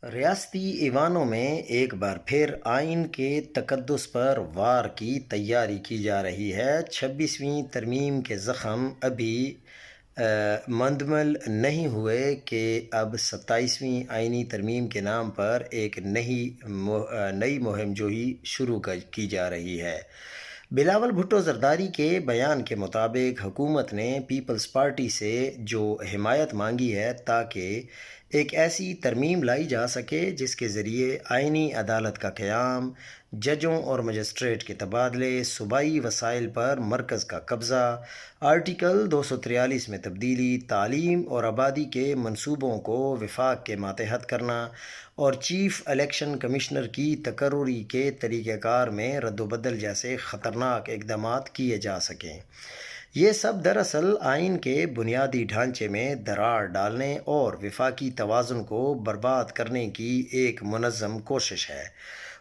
ریاستی ایوانوں میں ایک بار پھر آئین کے تقدس پر وار کی تیاری کی جا رہی ہے۔ 26ویں ترمیم کے زخم ابھی مندمل نہیں ہوئے کہ اب 27ویں آئینی ترمیم کے نام پر ایک نئی مہم جوئی شروع کی جا رہی ہے۔ بلاول بھٹو زرداری کے بیان کے مطابق حکومت نے پیپلز پارٹی سے جو حمایت مانگی ہے تاکہ ایک ایسی ترمیم لائی جا سکے جس کے ذریعے آئینی عدالت کا قیام، ججوں اور مجسٹریٹ کے تبادلے، صوبائی وسائل پر مرکز کا قبضہ، آرٹیکل 243 میں تبدیلی، تعلیم اور آبادی کے منصوبوں کو وفاق کے ماتحت کرنا اور چیف الیکشن کمشنر کی تقرری کے طریقہ کار میں رد و بدل جیسے خطرناک اقدامات کیے جا سکیں۔ یہ سب دراصل آئین کے بنیادی ڈھانچے میں دراڑ ڈالنے اور وفاقی توازن کو برباد کرنے کی ایک منظم کوشش ہے۔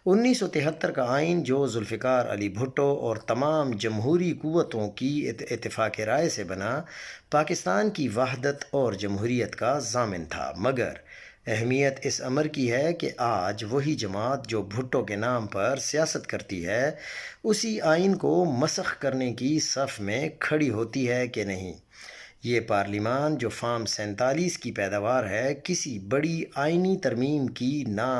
1973 کا آئین جو ذوالفقار علی بھٹو اور تمام جمہوری قوتوں کی اتفاق رائے سے بنا، پاکستان کی وحدت اور جمہوریت کا ضامن تھا، مگر اہمیت اس امر کی ہے کہ آج وہی جماعت جو بھٹو کے نام پر سیاست کرتی ہے اسی آئین کو مسخ کرنے کی صف میں کھڑی ہوتی ہے کہ نہیں۔ یہ پارلیمان جو فارم 47 کی پیداوار ہے کسی بڑی آئینی ترمیم کی نہ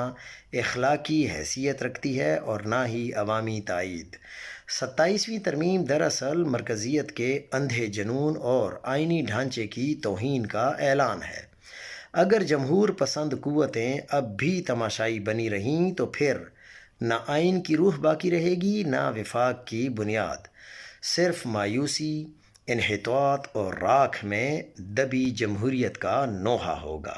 اخلاقی حیثیت رکھتی ہے اور نہ ہی عوامی تائید۔ 27ویں ترمیم دراصل مرکزیت کے اندھے جنون اور آئینی ڈھانچے کی توہین کا اعلان ہے۔ اگر جمہور پسند قوتیں اب بھی تماشائی بنی رہیں تو پھر نہ آئین کی روح باقی رہے گی نہ وفاق کی بنیاد، صرف مایوسی، انحطاط اور راکھ میں دبی جمہوریت کا نوحہ ہوگا۔